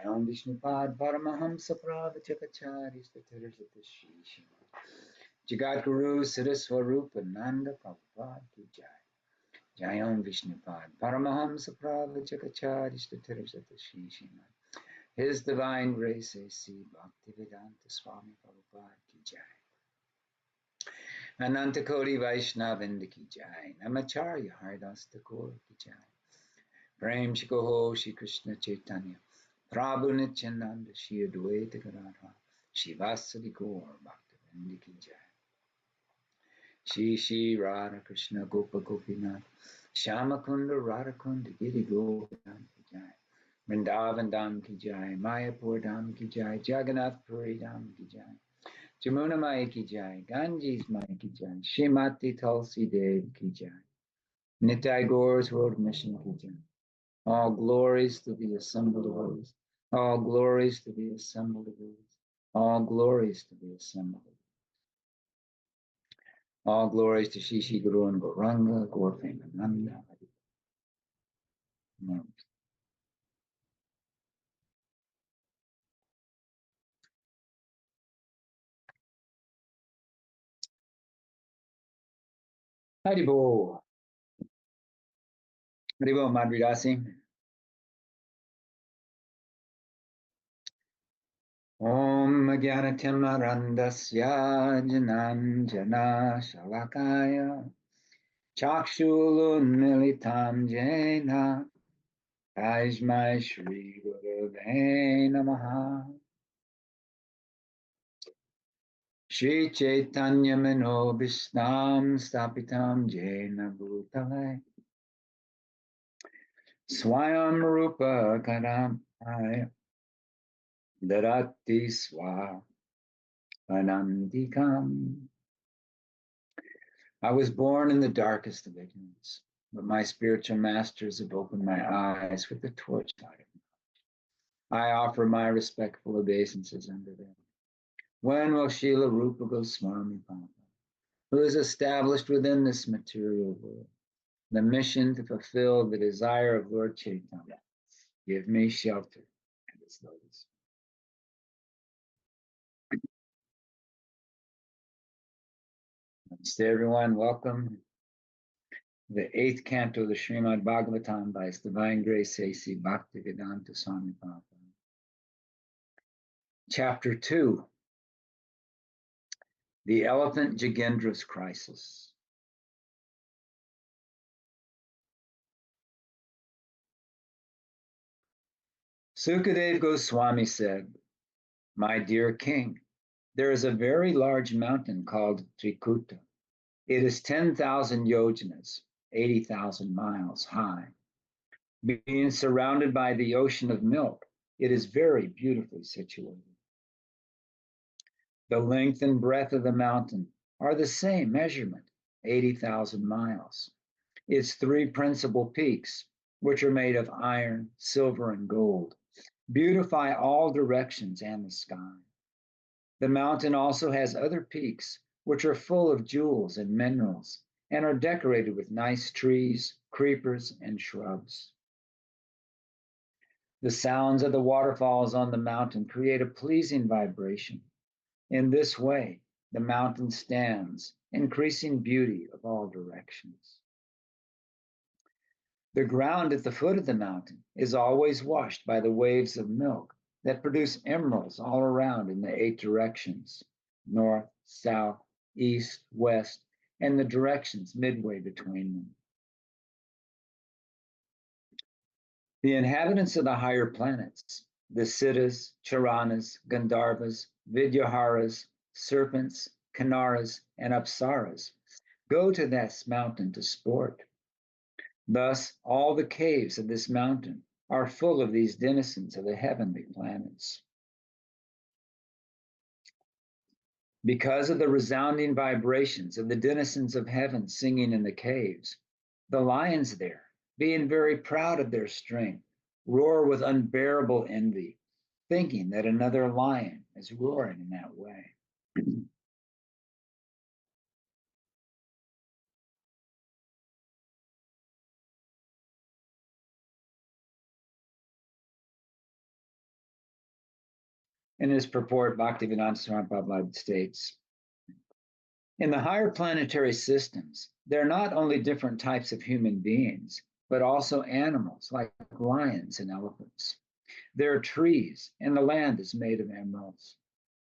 Jayam Vishnupad Paramahamsa Pravachakachari Statirajata Shri Jagat Guru Siddhaswarupa Ananda Prabhupada Ki Jai. Jayam Vishnupad Paramahamsa Pravachakachari Statirajata Shri His Divine Grace A.C. Bhaktivedanta Swami Prabhupada Ki Jai. Ananta Koti Vaishnavinda Ki Jai. Namacharya Haridas Thakur Ki Jai. Prem Shikoho Shri Krishna Chaitanya Prabhu Nityananda Shri Advaita Gadadhara Shivasadi Gaur Bhaktivinoda Ki Jai. Shri Shri Radha Krishna Gopa Gopinath Shyamakunda Radhakunda Giri Govardhan Ki Jai. Vrindavan Dham Ki Jai. Mayapur Dham Ki Jai. Jagannath Puri Dham Ki Jai. Jamuna Maya Ki Jai. Ganges Maya Ki Jai. Shrimati Tulsi Dev Ki Jai. Nitai Gaur's World Mission Ki Jai. All glories to the assembled devotees. All glories to the assembled devotees. All glories to the assembled devotees. All glories to Shishi Guru and Gauranga, Gaurfam Ananda. Haribo. Haribo Madhvidasi. Om Gyanatim Jananjana Shalakaya Chakshulun Militam Jena Tajmai Shri Gurave Namaha. Shri Chaitanya Manobhistam Stapitam Jena Bhutale Swayam Rupa Kadamaya Darati Swa Anandikam. I was born in the darkest of ignorance, but my spiritual masters have opened my eyes with the torchlight of knowledge. I offer my respectful obeisances unto them. When will Srila Rupa Goswami Papa, who is established within this material world, the mission to fulfill the desire of Lord Chaitanya, give me shelter at his lotus? Namaste everyone, welcome. The 8th canto of the Śrīmad Bhāgavatam by His Divine Grace A.C. Bhaktivedanta Swami Prabhupada. Chapter 2, The Elephant Gajendra's Crisis. Sukadeva Goswami said, "My dear king, there is a very large mountain called Trikuta. It is 10,000 yojanas, 80,000 miles high. Being surrounded by the ocean of milk, it is very beautifully situated. The length and breadth of the mountain are the same measurement, 80,000 miles. Its 3 principal peaks, which are made of iron, silver, and gold, beautify all directions and the sky. The mountain also has other peaks, which are full of jewels and minerals, and are decorated with nice trees, creepers, and shrubs. The sounds of the waterfalls on the mountain create a pleasing vibration. In this way, the mountain stands, increasing beauty of all directions. The ground at the foot of the mountain is always washed by the waves of milk that produce emeralds all around in the 8 directions, north, south, east, west, and the directions midway between them. The inhabitants of the higher planets, the Siddhas, Charanas, Gandharvas, Vidyaharas, serpents, Kinaras, and Apsaras, go to this mountain to sport. Thus, all the caves of this mountain are full of these denizens of the heavenly planets. Because of the resounding vibrations of the denizens of heaven singing in the caves, the lions there, being very proud of their strength, roar with unbearable envy, thinking that another lion is roaring in that way. In his purport, Bhaktivedanta Swami Prabhupada states, in the higher planetary systems, there are not only different types of human beings, but also animals like lions and elephants. There are trees, and the land is made of emeralds.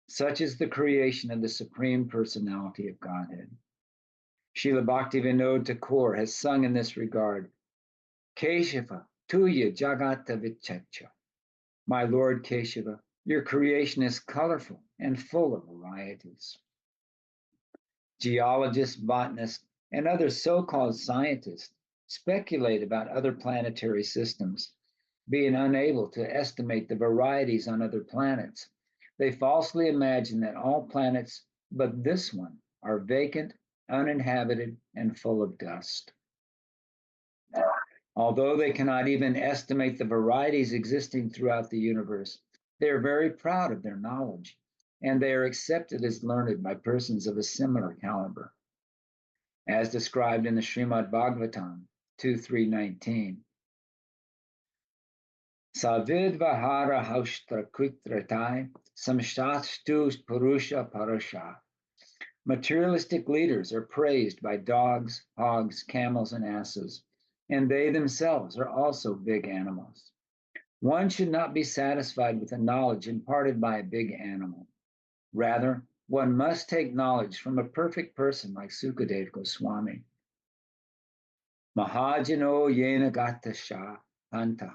Such is the creation of the Supreme Personality of Godhead. Srila Bhaktivinoda Thakur has sung in this regard, Keshava, Tuya Jagata Vichacha. My Lord Keshava, your creation is colorful and full of varieties. Geologists, botanists, and other so-called scientists speculate about other planetary systems, being unable to estimate the varieties on other planets. They falsely imagine that all planets but this one are vacant, uninhabited, and full of dust. Although they cannot even estimate the varieties existing throughout the universe, they are very proud of their knowledge, and they are accepted as learned by persons of a similar caliber. As described in the Śrīmad Bhāgavatam 2.3.19, Savidvahara haushtra kvitratai samshastu purusha parasha. Materialistic leaders are praised by dogs, hogs, camels, and asses, and they themselves are also big animals. One should not be satisfied with the knowledge imparted by a big animal. Rather, one must take knowledge from a perfect person like Sukadeva Goswami. Mahajano yena gatasha pantaha.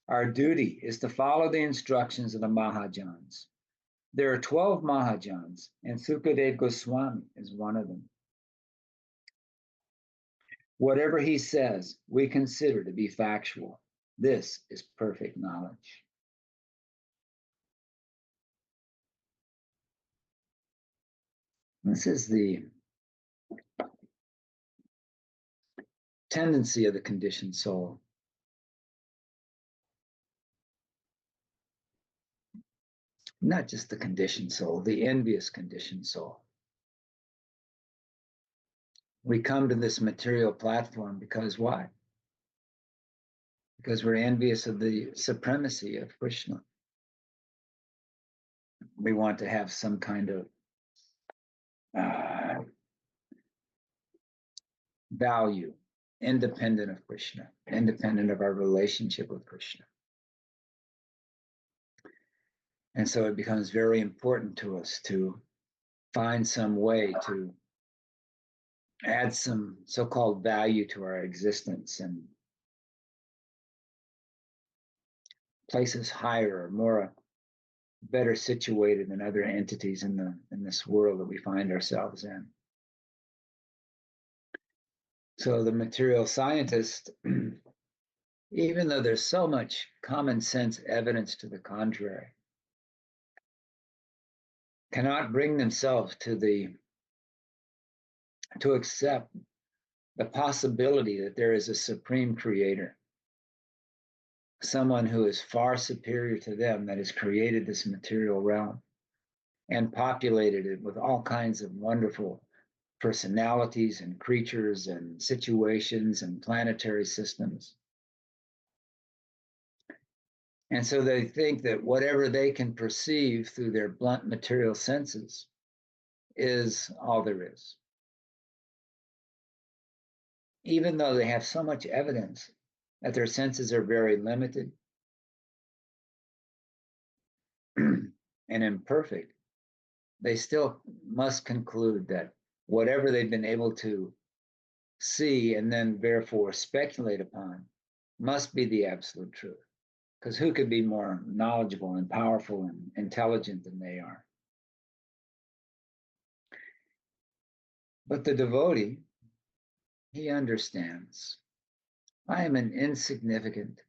Our duty is to follow the instructions of the Mahajans. There are 12 Mahajans, and Sukadeva Goswami is one of them. Whatever he says, we consider to be factual. This is perfect knowledge. This is the tendency of the conditioned soul. Not just the conditioned soul, the envious conditioned soul. We come to this material platform because why? Because we're envious of the supremacy of Krishna. We want to have some kind of value independent of Krishna, independent of our relationship with Krishna. And so it becomes very important to us to find some way to add some so-called value to our existence and place us higher or more better situated than other entities in this world that we find ourselves in. So the material scientist, even though there's so much common sense evidence to the contrary, cannot bring themselves to accept the possibility that there is a supreme creator, someone who is far superior to them, that has created this material realm and populated it with all kinds of wonderful personalities and creatures and situations and planetary systems. And so they think that whatever they can perceive through their blunt material senses is all there is. Even though they have so much evidence that their senses are very limited and imperfect, they still must conclude that whatever they've been able to see and then therefore speculate upon must be the absolute truth. Because who could be more knowledgeable and powerful and intelligent than they are? But the devotee, he understands. I am an insignificant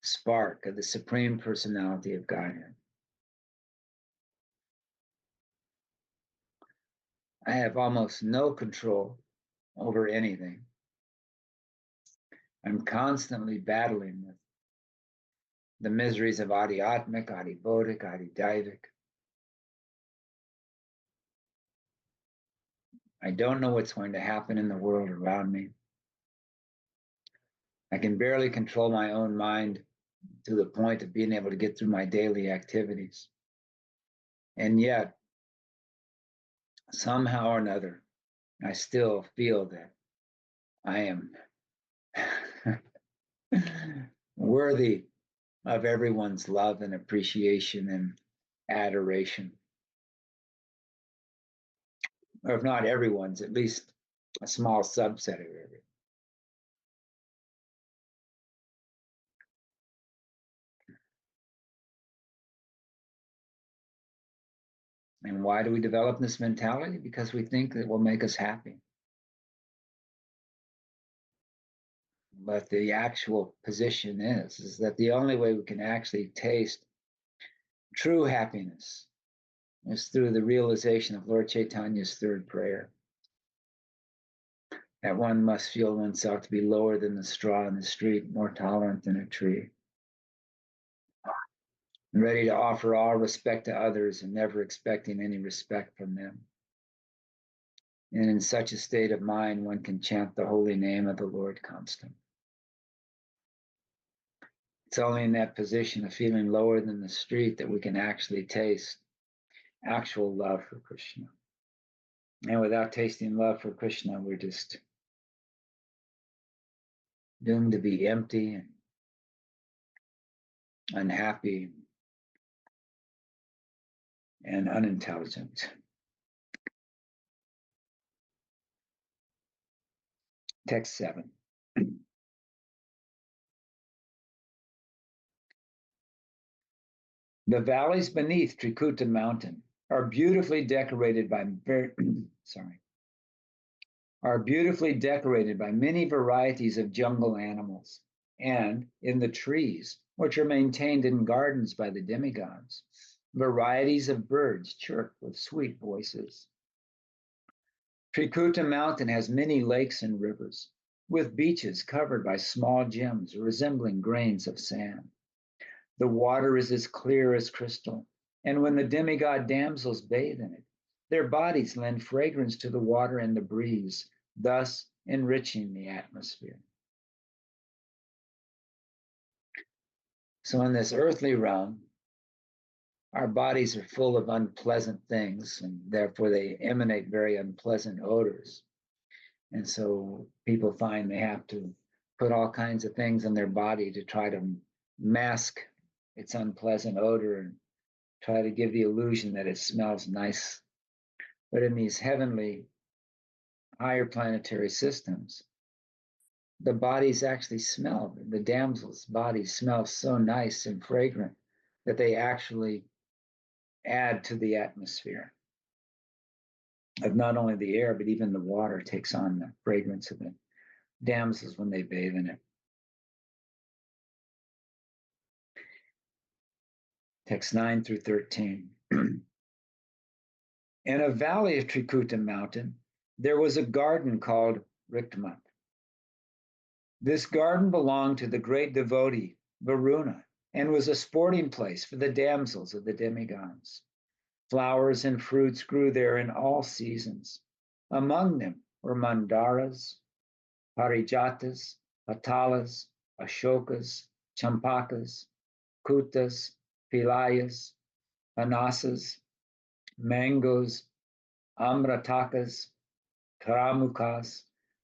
spark of the Supreme Personality of Godhead. I have almost no control over anything. I'm constantly battling with the miseries of Adhyatmic, Adhibodhic, Adhidaivic. I don't know what's going to happen in the world around me. I can barely control my own mind to the point of being able to get through my daily activities. And yet, somehow or another, I still feel that I am worthy of everyone's love and appreciation and adoration. Or if not everyone's, at least a small subset of everyone. And why do we develop this mentality? Because we think it will make us happy. But the actual position is that the only way we can actually taste true happiness is through the realization of Lord Chaitanya's third prayer, that one must feel oneself to be lower than the straw in the street, more tolerant than a tree, and ready to offer all respect to others and never expecting any respect from them. And in such a state of mind, one can chant the holy name of the Lord constantly. It's only in that position of feeling lower than the street that we can actually taste actual love for Krishna. And without tasting love for Krishna, we're just doomed to be empty and unhappy and unintelligent. Text 7. The valleys beneath Trikuta mountain are beautifully decorated by many varieties of jungle animals, and in the trees, which are maintained in gardens by the demigods, varieties of birds chirp with sweet voices. Trikuta mountain has many lakes and rivers, with beaches covered by small gems resembling grains of sand. The water is as clear as crystal, and when the demigod damsels bathe in it, their bodies lend fragrance to the water and the breeze, thus enriching the atmosphere. So in this earthly realm, our bodies are full of unpleasant things, and therefore they emanate very unpleasant odors. And so people find they have to put all kinds of things in their body to try to mask its unpleasant odor and try to give the illusion that it smells nice. But in these heavenly, higher planetary systems, the bodies actually smell. The damsels' bodies smell so nice and fragrant that they actually add to the atmosphere of not only the air, but even the water takes on the fragrance of the damsels when they bathe in it. Text 9 through 13. In a valley of Trikuta mountain, there was a garden called Rikmat. This garden belonged to the great devotee, Varuna, and was a sporting place for the damsels of the demigods. Flowers and fruits grew there in all seasons. Among them were mandaras, parijatas, patalas, ashokas, champakas, kutas, pilayas, anasas, mangoes, amratakas, karamukas,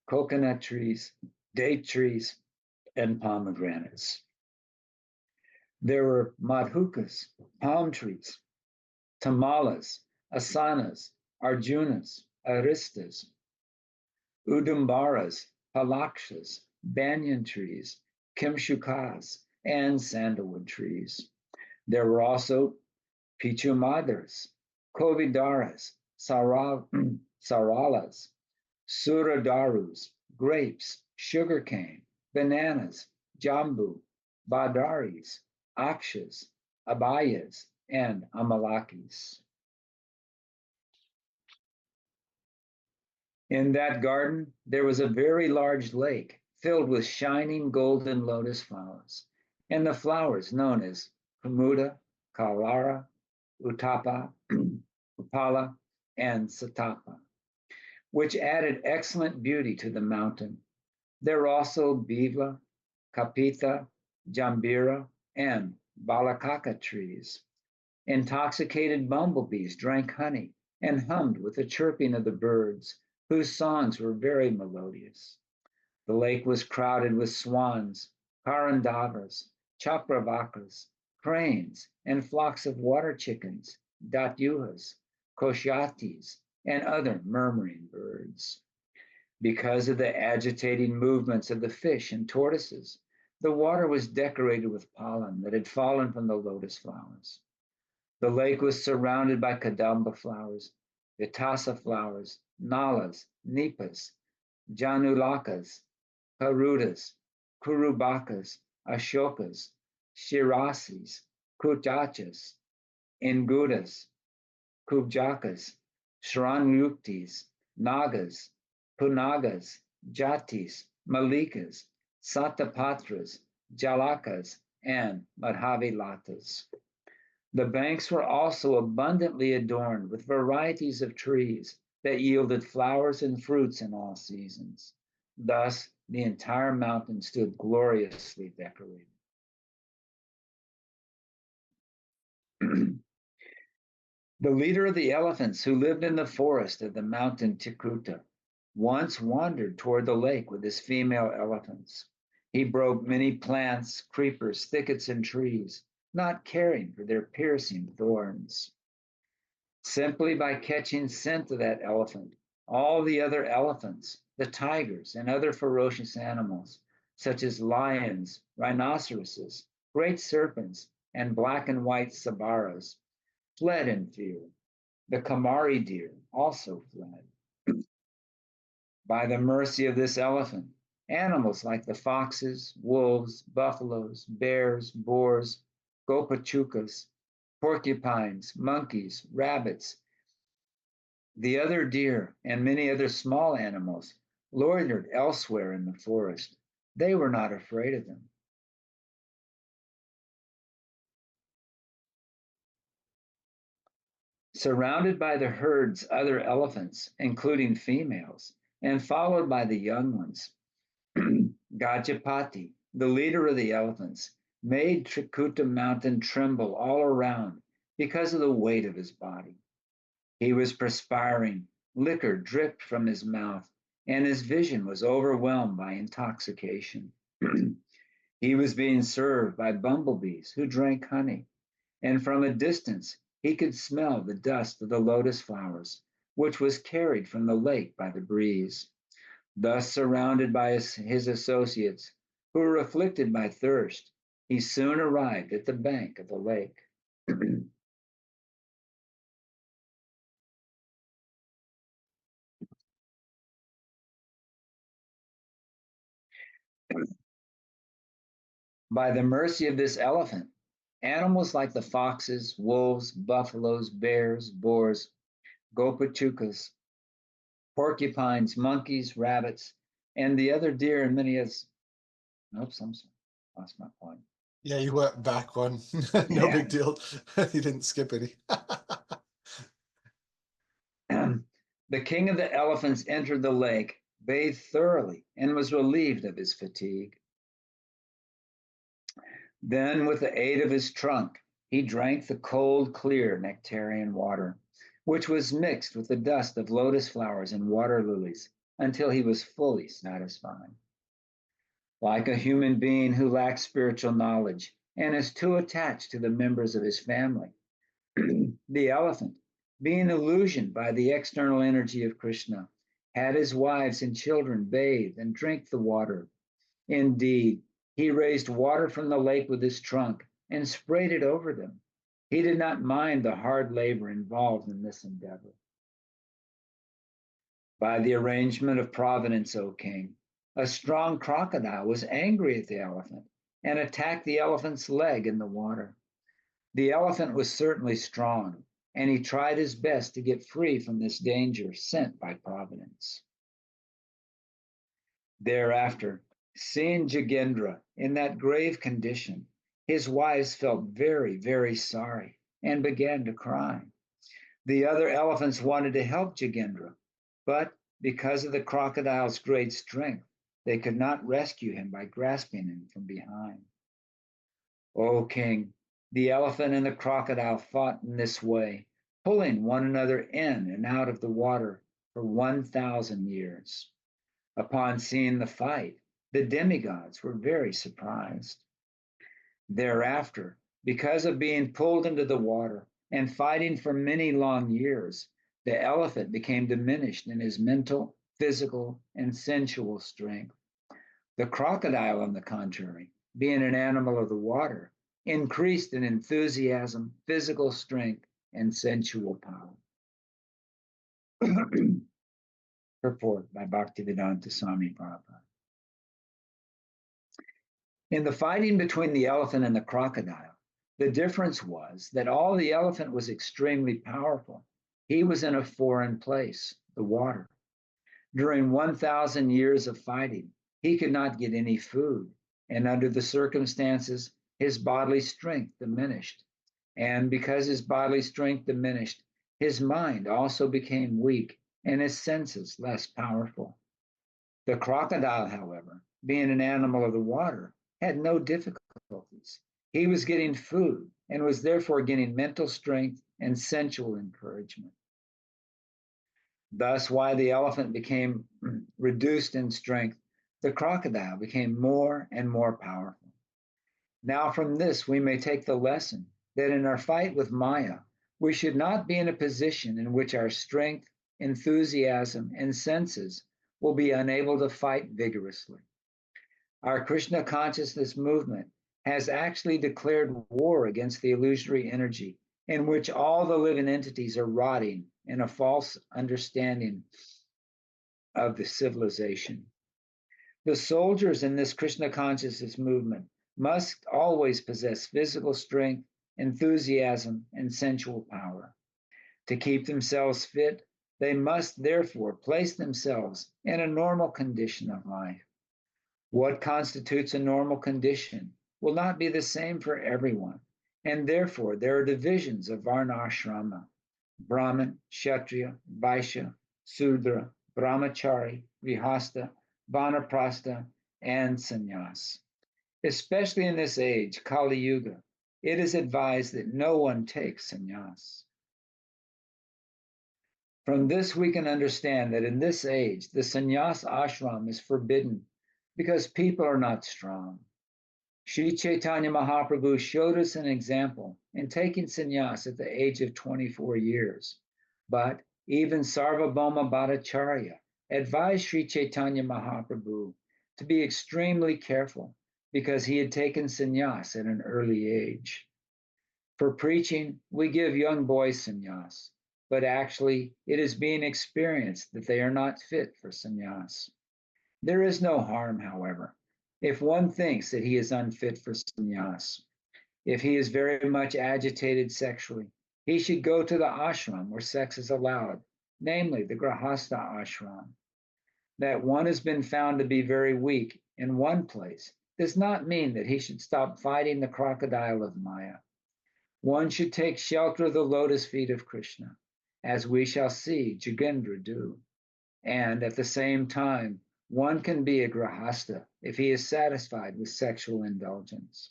coconut trees, date trees, and pomegranates. There were madhukas, palm trees, tamalas, asanas, arjunas, aristas, udumbaras, palakshas, banyan trees, kimshukas, and sandalwood trees. There were also pichumadras, kovidaras, saralas, suradarus, grapes, sugarcane, bananas, jambu, badaris, akshas, abayas, and amalakis. In that garden, there was a very large lake filled with shining golden lotus flowers, and the flowers known as Kumuda, Kalara, Utapa, Upala, and Satapa, which added excellent beauty to the mountain. There were also Biva, Kapitha, Jambira, and balakaka trees. Intoxicated bumblebees drank honey and hummed with the chirping of the birds, whose songs were very melodious. The lake was crowded with swans, karandavas, chakravakas, cranes, and flocks of water chickens, datyuhas, koshatis, and other murmuring birds. Because of the agitating movements of the fish and tortoises, the water was decorated with pollen that had fallen from the lotus flowers. The lake was surrounded by kadamba flowers, vitasa flowers, nalas, nipas, janulakas, karudas, kurubakas, ashokas, shirasis, kutachas, ingudas, kubjakas, shranyuktis, nagas, punagas, jatis, malikas, satapatras, jalakas, and madhavilatas. The banks were also abundantly adorned with varieties of trees that yielded flowers and fruits in all seasons. Thus, the entire mountain stood gloriously decorated. The leader of the elephants, who lived in the forest of the mountain Tikuta, once wandered toward the lake with his female elephants. He broke many plants, creepers, thickets, and trees, not caring for their piercing thorns. Simply by catching scent of that elephant, all the other elephants, the tigers, and other ferocious animals, such as lions, rhinoceroses, great serpents, and black and white sabaras, fled in fear. The Kamari deer also fled. By the mercy of this elephant, animals like the foxes, wolves, buffaloes, bears, boars, gopachukas, porcupines, monkeys, rabbits, the other deer, and many other small animals loitered elsewhere in the forest. They were not afraid of them. Surrounded by the herd's other elephants, including females, and followed by the young ones, Gajapati, the leader of the elephants, made Trikuta Mountain tremble all around because of the weight of his body. He was perspiring, liquor dripped from his mouth, and his vision was overwhelmed by intoxication. He was being served by bumblebees who drank honey, and from a distance he could smell the dust of the lotus flowers, which was carried from the lake by the breeze. Thus surrounded by his associates, who were afflicted by thirst, he soon arrived at the bank of the lake. By the mercy of this elephant, animals like the foxes, wolves, buffaloes, bears, boars, gopachukas, porcupines, monkeys, rabbits, and the other deer and many as, oops, I'm sorry, lost my point. Yeah, you went back one. No big deal. You didn't skip any. The king of the elephants entered the lake, bathed thoroughly, and was relieved of his fatigue. Then, with the aid of his trunk, he drank the cold, clear nectarian water, which was mixed with the dust of lotus flowers and water lilies, until he was fully satisfied. Like a human being who lacks spiritual knowledge and is too attached to the members of his family, the elephant, being illusioned by the external energy of Krishna, had his wives and children bathe and drink the water. Indeed, he raised water from the lake with his trunk and sprayed it over them. He did not mind the hard labor involved in this endeavor. By the arrangement of providence, O king, a strong crocodile was angry at the elephant and attacked the elephant's leg in the water. The elephant was certainly strong, and he tried his best to get free from this danger sent by providence. Thereafter, seeing Gajendra in that grave condition, his wives felt very, very sorry and began to cry. The other elephants wanted to help Gajendra, but because of the crocodile's great strength, they could not rescue him by grasping him from behind. O king, the elephant and the crocodile fought in this way, pulling one another in and out of the water for 1,000 years. Upon seeing the fight, the demigods were very surprised. Thereafter, because of being pulled into the water and fighting for many long years, the elephant became diminished in his mental, physical, and sensual strength. The crocodile, on the contrary, being an animal of the water, increased in enthusiasm, physical strength, and sensual power. Purport by Bhaktivedanta Swami Prabhupada. In the fighting between the elephant and the crocodile, the difference was that all the elephant was extremely powerful. He was in a foreign place, the water. During 1,000 years of fighting, he could not get any food, and under the circumstances, his bodily strength diminished. And because his bodily strength diminished, his mind also became weak and his senses less powerful. The crocodile, however, being an animal of the water, had no difficulties. He was getting food and was therefore getting mental strength and sensual encouragement. Thus, while the elephant became reduced in strength, the crocodile became more and more powerful. Now, from this, we may take the lesson that in our fight with Maya, we should not be in a position in which our strength, enthusiasm, and senses will be unable to fight vigorously. Our Krishna consciousness movement has actually declared war against the illusory energy in which all the living entities are rotting in a false understanding of the civilization. The soldiers in this Krishna consciousness movement must always possess physical strength, enthusiasm, and sensual power. To keep themselves fit, they must therefore place themselves in a normal condition of life. What constitutes a normal condition will not be the same for everyone, and therefore there are divisions of Varnashrama: Brahmin, Kshatriya, Vaishya, Sudra, Brahmachari, Grihastha, Vanaprastha, and Sannyas. Especially in this age, Kali Yuga, it is advised that no one takes sannyas. From this, we can understand that in this age, the sannyas ashram is forbidden because people are not strong. Sri Chaitanya Mahaprabhu showed us an example in taking sannyas at the age of 24 years. But even Sarvabhauma Bhattacharya advised Sri Chaitanya Mahaprabhu to be extremely careful because he had taken sannyas at an early age. For preaching, we give young boys sannyas, but actually it is being experienced that they are not fit for sannyas. There is no harm, however, if one thinks that he is unfit for sannyas. If he is very much agitated sexually, he should go to the ashram where sex is allowed, namely the Grihastha ashram. That one has been found to be very weak in one place does not mean that he should stop fighting the crocodile of Maya. One should take shelter of the lotus feet of Krishna, as we shall see Gajendra do. And at the same time, one can be a grihastha if he is satisfied with sexual indulgence.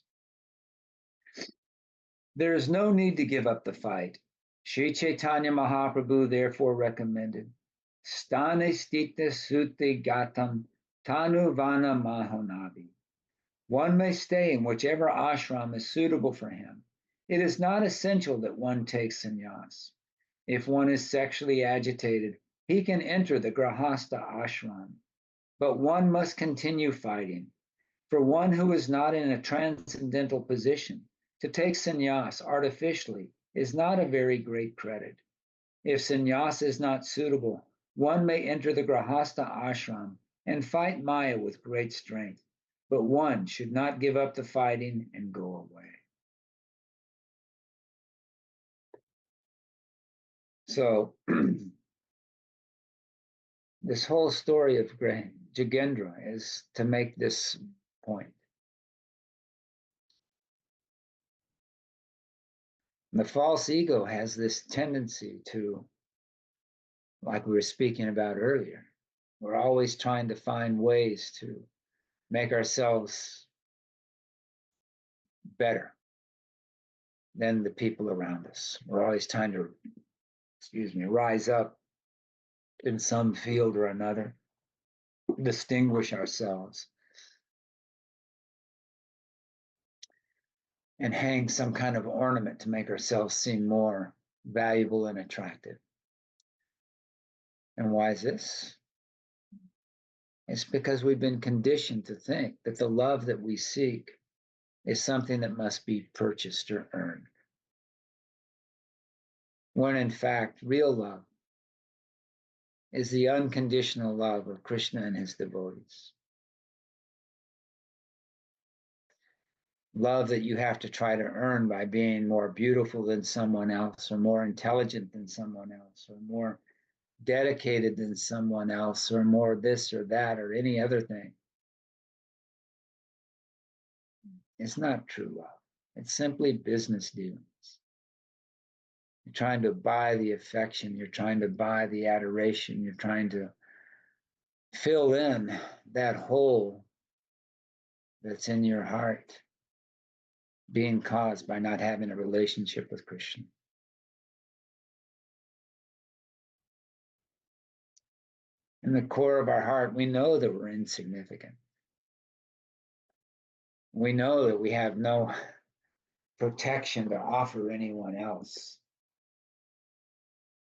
There is no need to give up the fight. Sri Chaitanya Mahaprabhu therefore recommended, Sthane stita suti gatam tanu vana mahonavi. One may stay in whichever ashram is suitable for him. It is not essential that one takes sannyas. If one is sexually agitated, he can enter the Grihastha ashram. But one must continue fighting. For one who is not in a transcendental position, to take sannyas artificially is not a very great credit. If sannyas is not suitable, one may enter the Grihastha ashram and fight Maya with great strength. But one should not give up the fighting and go away. So this whole story of Gajendra is to make this point. And the false ego has this tendency to, like we were speaking about earlier, we're always trying to find ways to make ourselves better than the people around us. We're always trying to, rise up in some field or another, distinguish ourselves, and hang some kind of ornament to make ourselves seem more valuable and attractive. And why is this? It's because we've been conditioned to think that the love that we seek is something that must be purchased or earned. When in fact, real love is the unconditional love of Krishna and his devotees. Love that you have to try to earn by being more beautiful than someone else, or more intelligent than someone else, or more dedicated than someone else, or more this or that, or any other thing. It's not true love. It's simply business dealings. You're trying to buy the affection. You're trying to buy the adoration. You're trying to fill in that hole that's in your heart being caused by not having a relationship with Krishna. In the core of our heart, we know that we're insignificant. We know that we have no protection to offer anyone else.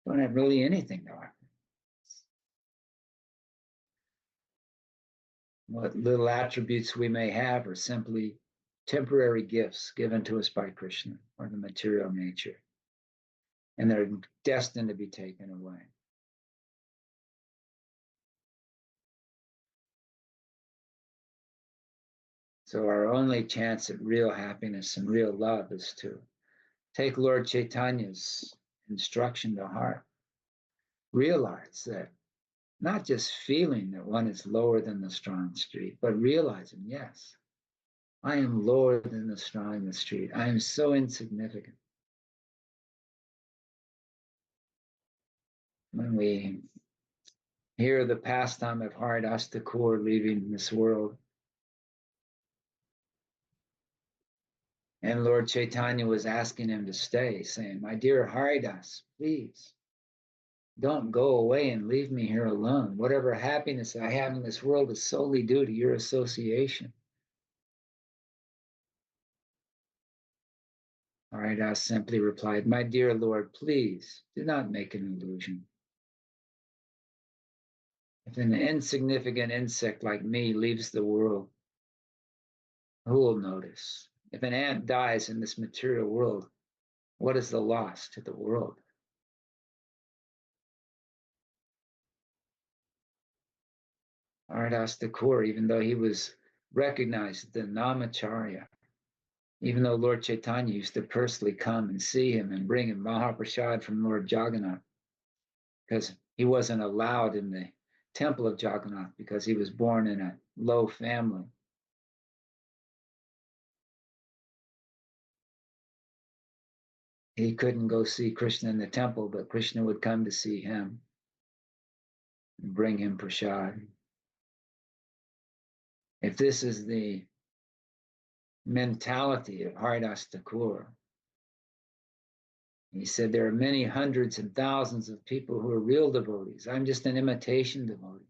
We don't have really anything to offer. What little attributes we may have are simply temporary gifts given to us by Krishna or the material nature, and they're destined to be taken away. So our only chance at real happiness and real love is to take Lord Chaitanya's instruction to heart. Realize that not just feeling that one is lower than the straw in the street, but realizing, yes, I am lower than the straw in the street. I am so insignificant. When we hear the pastime of Haridas Thakur leaving this world, and Lord Chaitanya was asking him to stay, saying, my dear Haridas, please, don't go away and leave me here alone. Whatever happiness I have in this world is solely due to your association. Haridas simply replied, my dear Lord, please do not make an illusion. If an insignificant insect like me leaves the world, who will notice? If an ant dies in this material world, what is the loss to the world? Haridas Thakur, even though he was recognized as the Namacharya, even though Lord Chaitanya used to personally come and see him and bring him Mahaprasad from Lord Jagannath, because he wasn't allowed in the temple of Jagannath because he was born in a low family. He couldn't go see Krishna in the temple, but Krishna would come to see him and bring him prasad. If this is the mentality of Haridas Thakur, he said, there are many hundreds and thousands of people who are real devotees. I'm just an imitation devotee.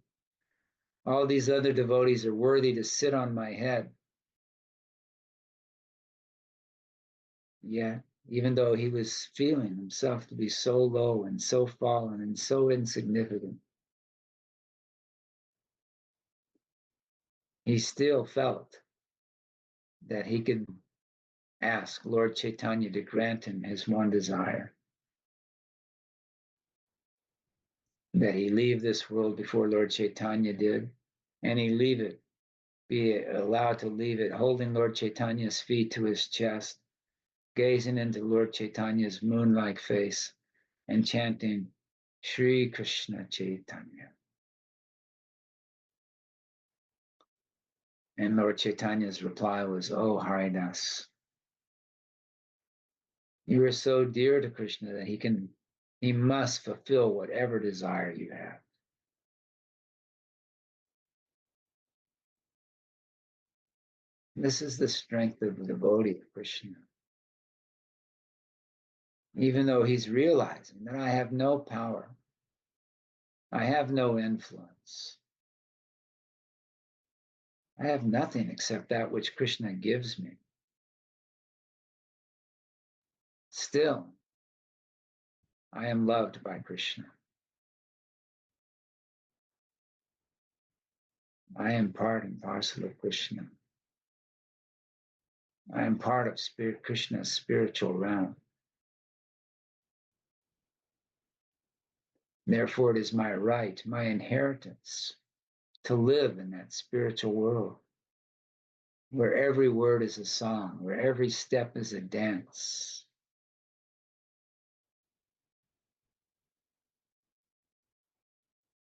All these other devotees are worthy to sit on my head. Yet, even though he was feeling himself to be so low and so fallen and so insignificant, he still felt that he could ask Lord Chaitanya to grant him his one desire, that he leave this world before Lord Chaitanya did, and he leave it, be allowed to leave it, holding Lord Chaitanya's feet to his chest, gazing into Lord Chaitanya's moon-like face, and chanting, Shri Krishna Chaitanya. And Lord Chaitanya's reply was, oh, Haridas, you are so dear to Krishna that he must fulfill whatever desire you have. This is the strength of the devotee of Krishna. Even though he's realizing that I have no power, I have no influence, I have nothing except that which Krishna gives me. Still, I am loved by Krishna. I am part and parcel of Krishna. I am part of Krishna's spiritual realm. Therefore, it is my right, my inheritance, to live in that spiritual world where every word is a song, where every step is a dance.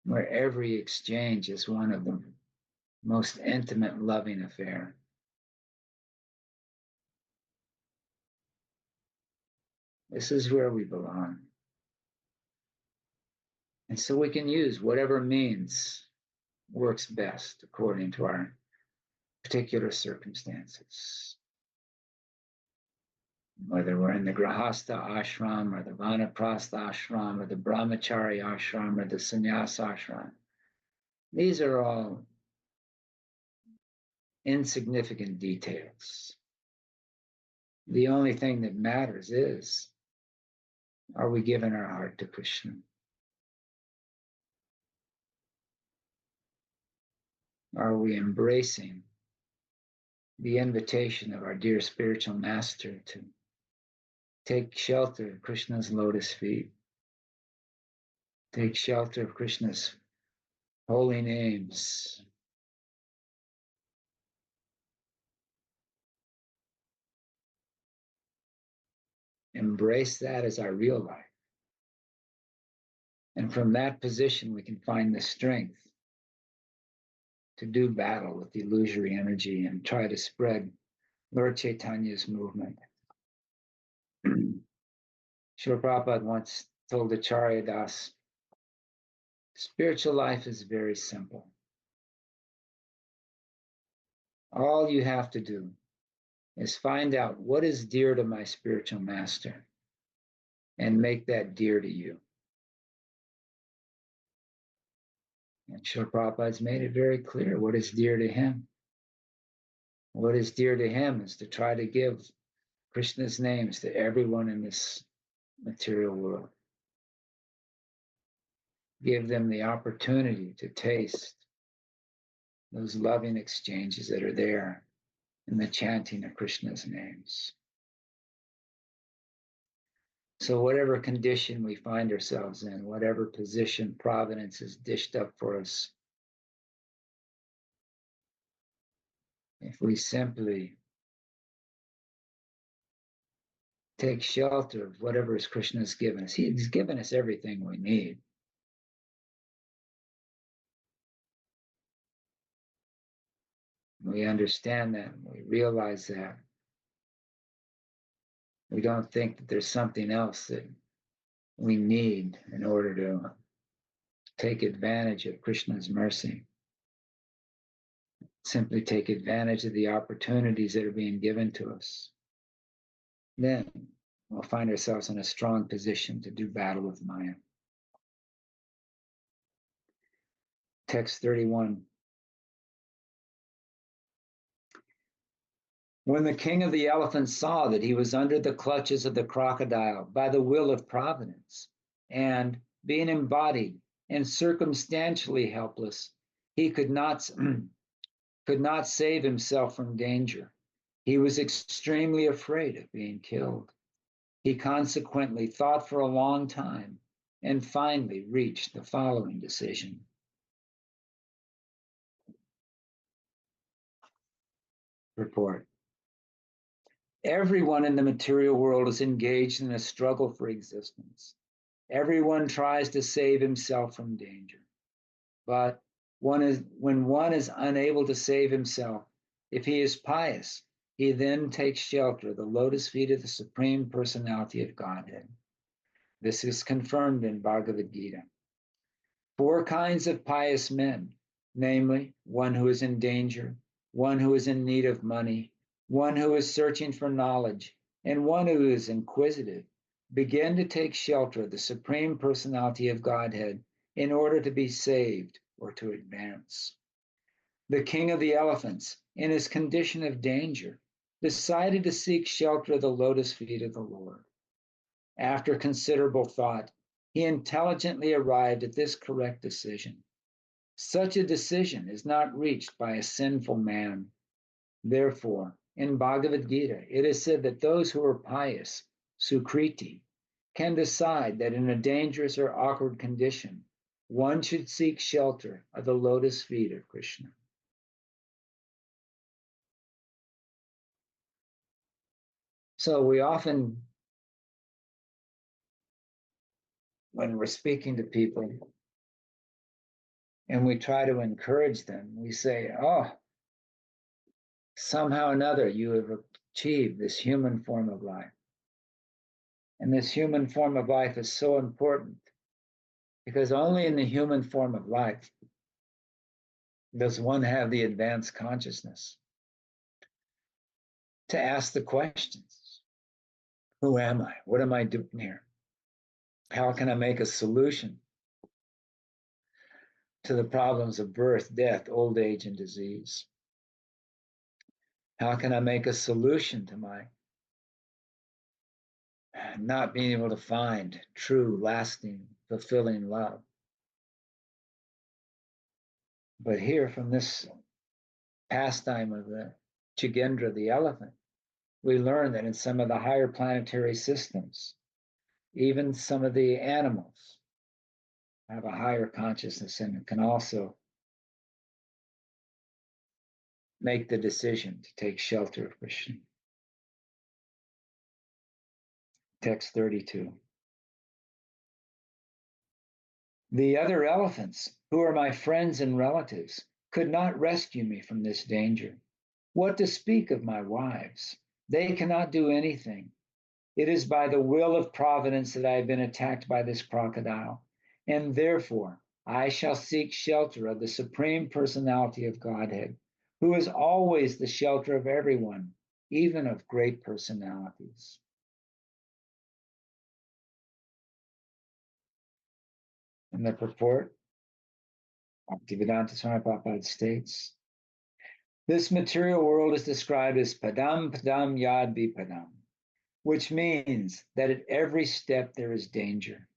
Where every exchange is one of the most intimate, loving affair. This is where we belong. And so we can use whatever means works best according to our particular circumstances. Whether we're in the Grahastha ashram or the Vanaprastha ashram or the Brahmachari ashram or the Sannyas ashram. These are all insignificant details. The only thing that matters is, are we giving our heart to Krishna? Are we embracing the invitation of our dear spiritual master to take shelter of Krishna's lotus feet, take shelter of Krishna's holy names, embrace that as our real life. And from that position, we can find the strength to do battle with the illusory energy and try to spread Lord Chaitanya's movement. Srila Prabhupada once told Acharya Das, spiritual life is very simple. All you have to do is find out what is dear to my spiritual master and make that dear to you. And Srila Prabhupada's made it very clear what is dear to him. What is dear to him is to try to give Krishna's names to everyone in this material world. Give them the opportunity to taste those loving exchanges that are there in the chanting of Krishna's names. So whatever condition we find ourselves in, whatever position providence has dished up for us, if we simply take shelter of whatever Krishna's given us, he's given us everything we need. We understand that, we realize that. We don't think that there's something else that we need in order to take advantage of Krishna's mercy. Simply take advantage of the opportunities that are being given to us. Then we'll find ourselves in a strong position to do battle with Maya. Text 31. When the king of the elephants saw that he was under the clutches of the crocodile by the will of providence, and being embodied and circumstantially helpless, he could not save himself from danger. He was extremely afraid of being killed. He consequently thought for a long time and finally reached the following decision. Report. Everyone in the material world is engaged in a struggle for existence. Everyone tries to save himself from danger. But when one is unable to save himself, if he is pious, he then takes shelter of the lotus feet of the Supreme Personality of Godhead. This is confirmed in Bhagavad Gita. 4 kinds of pious men, namely, one who is in danger, one who is in need of money, one who is searching for knowledge, and one who is inquisitive begin to take shelter of the Supreme Personality of Godhead in order to be saved or to advance. The king of the elephants, in his condition of danger, decided to seek shelter of the lotus feet of the Lord. After considerable thought, he intelligently arrived at this correct decision. Such a decision is not reached by a sinful man. Therefore, in Bhagavad Gita, it is said that those who are pious, Sukriti, can decide that in a dangerous or awkward condition, one should seek shelter of the lotus feet of Krishna. So we often, when we're speaking to people and we try to encourage them, we say, oh, somehow or another you have achieved this human form of life. And this human form of life is so important because only in the human form of life does one have the advanced consciousness to ask the questions. Who am I? What am I doing here? How can I make a solution to the problems of birth, death, old age, and disease? How can I make a solution to my not being able to find true, lasting, fulfilling love? But here, from this pastime of the Gajendra, the elephant, we learn that in some of the higher planetary systems, even some of the animals have a higher consciousness and can also make the decision to take shelter of Krishna. Text 32. The other elephants, who are my friends and relatives, could not rescue me from this danger. What to speak of my wives? They cannot do anything. It is by the will of providence that I have been attacked by this crocodile, and therefore I shall seek shelter of the Supreme Personality of Godhead, who is always the shelter of everyone, even of great personalities. In the purport, Bhaktivedanta Swami Prabhupada states, this material world is described as padam padam yad vipadam, which means that at every step there is danger.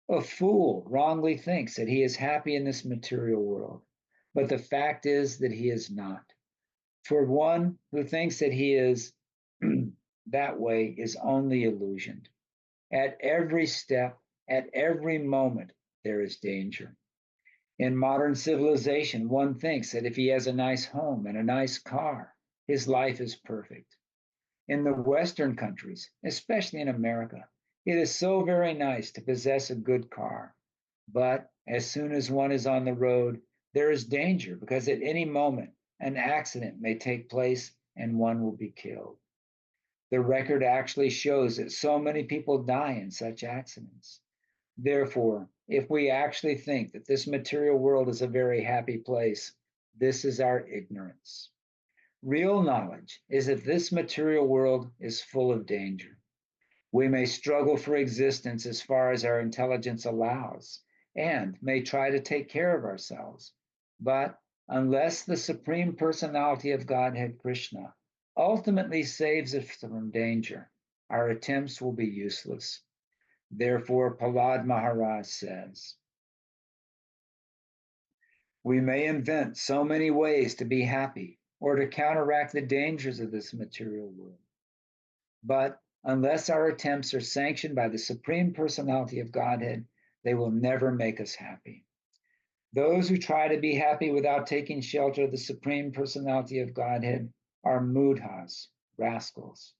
A fool wrongly thinks that he is happy in this material world, but the fact is that he is not. For one who thinks that he is that way is only illusioned. At every step, at every moment, there is danger. In modern civilization, one thinks that if he has a nice home and a nice car, his life is perfect. In the Western countries, especially in America, it is so very nice to possess a good car. But as soon as one is on the road, there is danger because at any moment, an accident may take place and one will be killed. The record actually shows that so many people die in such accidents. Therefore, if we actually think that this material world is a very happy place, this is our ignorance. Real knowledge is that this material world is full of danger. We may struggle for existence as far as our intelligence allows, and may try to take care of ourselves. But unless the Supreme Personality of Godhead, Krishna, ultimately saves us from danger, our attempts will be useless. Therefore, Prahlad Maharaj says, we may invent so many ways to be happy or to counteract the dangers of this material world. But unless our attempts are sanctioned by the Supreme Personality of Godhead, they will never make us happy. Those who try to be happy without taking shelter of the Supreme Personality of Godhead are mudhas, rascals.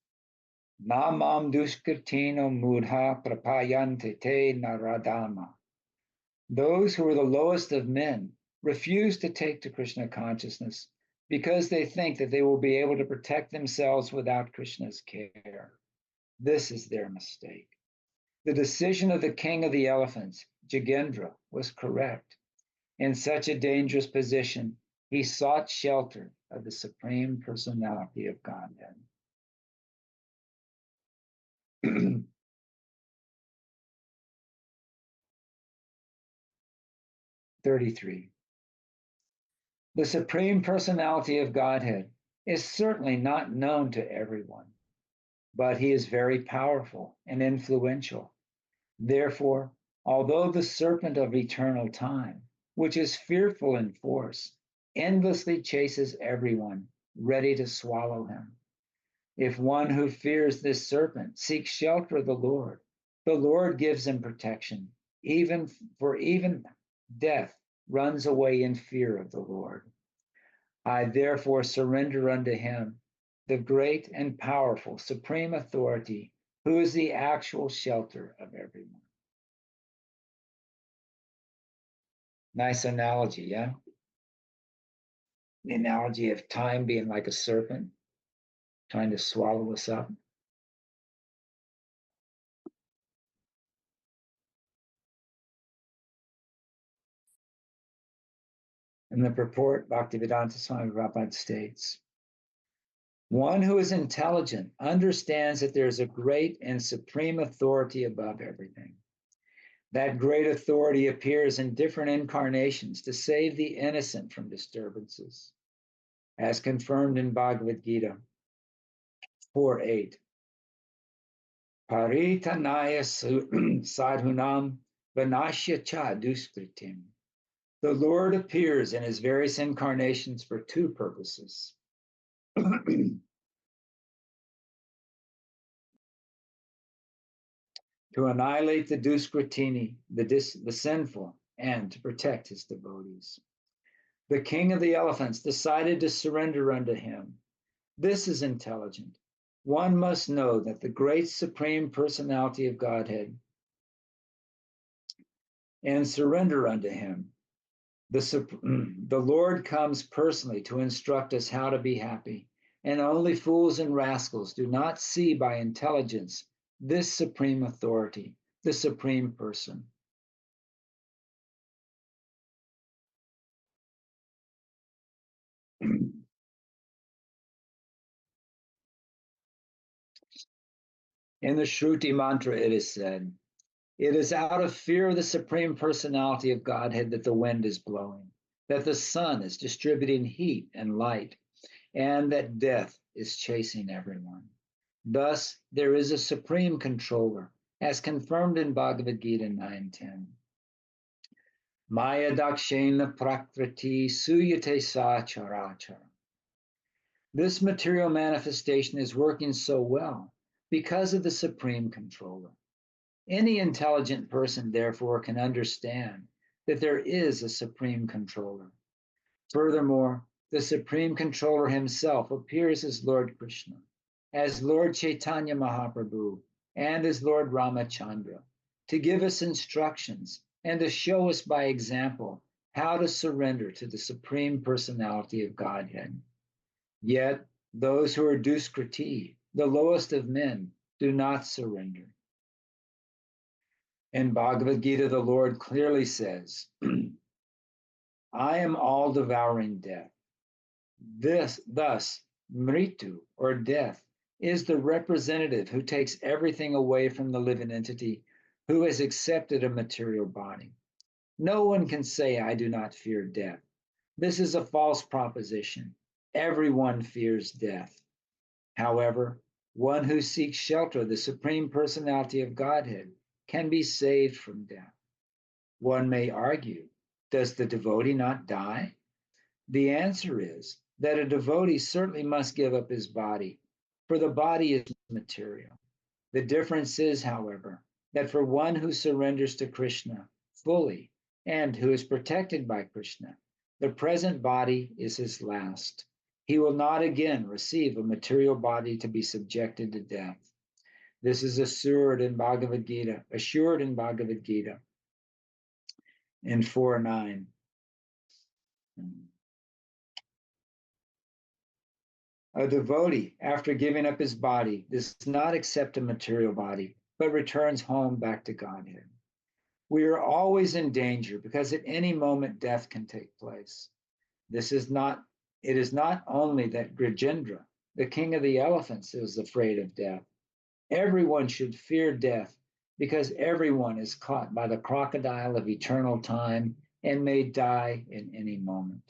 Namam duskirtino mudha prapayante te naradama. Those who are the lowest of men refuse to take to Krishna consciousness because they think that they will be able to protect themselves without Krishna's care. This is their mistake. The decision of the king of the elephants, Gajendra, was correct. In such a dangerous position, he sought shelter of the Supreme Personality of Godhead. 33. The Supreme Personality of Godhead is certainly not known to everyone, but he is very powerful and influential. Therefore, although the serpent of eternal time, which is fearful in force, endlessly chases everyone, ready to swallow him, if one who fears this serpent seeks shelter of the Lord gives him protection, even death runs away in fear of the Lord. I therefore surrender unto him, the great and powerful supreme authority, who is the actual shelter of everyone. Nice analogy, yeah? The analogy of time being like a serpent, trying to swallow us up. In the purport, Bhaktivedanta Swami Prabhupada states, one who is intelligent understands that there is a great and supreme authority above everything. That great authority appears in different incarnations to save the innocent from disturbances, as confirmed in Bhagavad Gita 4:8. Paritanaya sadhunam vanashya cha duskritim. The Lord appears in his various incarnations for two purposes. To annihilate the duskritini, the sinful, and to protect his devotees. The king of the elephants decided to surrender unto him. This is intelligent. One must know that the great supreme personality of Godhead and surrender unto him. The Lord comes personally to instruct us how to be happy, and only fools and rascals do not see by intelligence this supreme authority, the supreme person. In the Shruti mantra, it is said, it is out of fear of the supreme personality of Godhead that the wind is blowing, that the sun is distributing heat and light, and that death is chasing everyone. Thus, there is a supreme controller, as confirmed in Bhagavad Gita 9:10. Maya dakshena prakriti suyate sa charachara. This material manifestation is working so well because of the supreme controller. Any intelligent person, therefore, can understand that there is a supreme controller. Furthermore, the supreme controller himself appears as Lord Krishna, as Lord Chaitanya Mahaprabhu, and as Lord Ramachandra, to give us instructions and to show us by example how to surrender to the supreme personality of Godhead. Yet, those who are duskriti, the lowest of men, do not surrender. In Bhagavad Gita, the Lord clearly says, I am all-devouring death. Thus, Mritu, or death, is the representative who takes everything away from the living entity who has accepted a material body. No one can say, I do not fear death. This is a false proposition. Everyone fears death. However, one who seeks shelter of the Supreme Personality of Godhead can be saved from death. One may argue, does the devotee not die? The answer is that a devotee certainly must give up his body, for the body is material. The difference is, however, that for one who surrenders to Krishna fully and who is protected by Krishna, the present body is his last. He will not again receive a material body to be subjected to death. This is assured in Bhagavad Gita in 4:9. A devotee, after giving up his body, does not accept a material body, but returns home back to Godhead. We are always in danger because at any moment death can take place. This is not it is not only that Gajendra, the king of the elephants, is afraid of death. Everyone should fear death because everyone is caught by the crocodile of eternal time and may die in any moment.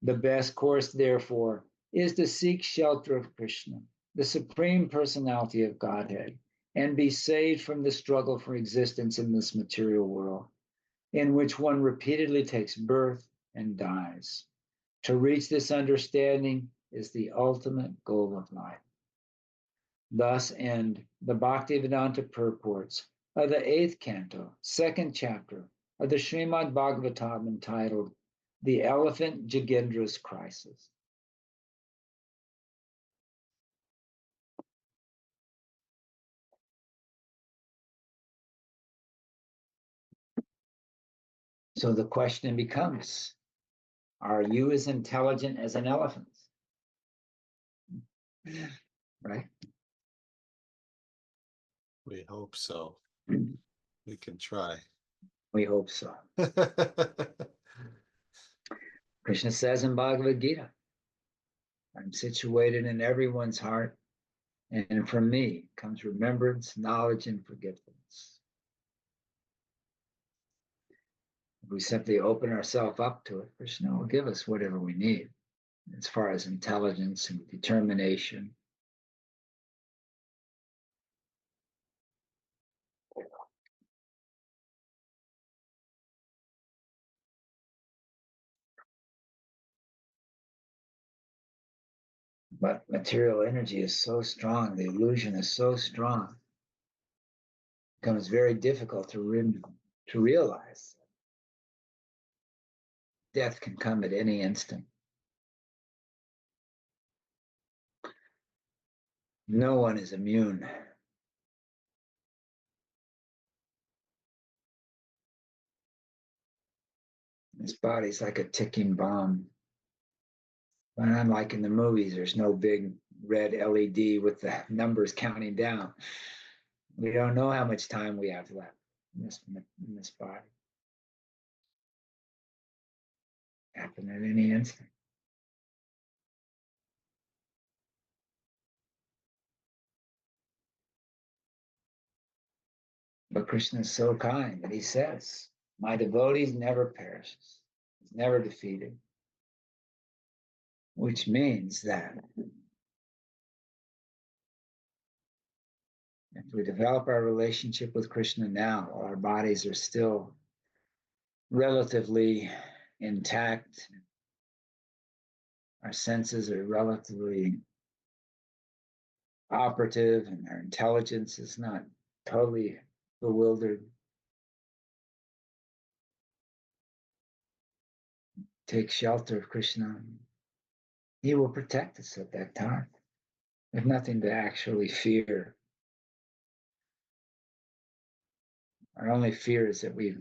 The best course, therefore, is to seek shelter of Krishna, the Supreme Personality of Godhead, and be saved from the struggle for existence in this material world, in which one repeatedly takes birth and dies. To reach this understanding is the ultimate goal of life. Thus end the Bhaktivedanta purports of the 8th canto, 2nd chapter of the Śrīmad Bhāgavatam, entitled The Elephant Gajendra's Crisis. So the question becomes, are you as intelligent as an elephant? Right? We hope so. We can try. We hope so. Krishna says in Bhagavad Gita, I'm situated in everyone's heart, and from me comes remembrance, knowledge, and forgetfulness. If we simply open ourselves up to it, Krishna will give us whatever we need as far as intelligence and determination. But material energy is so strong, the illusion is so strong, it becomes very difficult to realize. Death can come at any instant. No one is immune. This body's like a ticking bomb. But unlike in the movies, there's no big red LED with the numbers counting down. We don't know how much time we have left in this body. Happen at any instant. But Krishna is so kind that he says, my devotee never perishes, is never defeated. Which means that if we develop our relationship with Krishna now, while our bodies are still relatively intact, our senses are relatively operative, and our intelligence is not totally bewildered, take shelter of Krishna. He will protect us at that time. There's nothing to actually fear. Our only fear is that we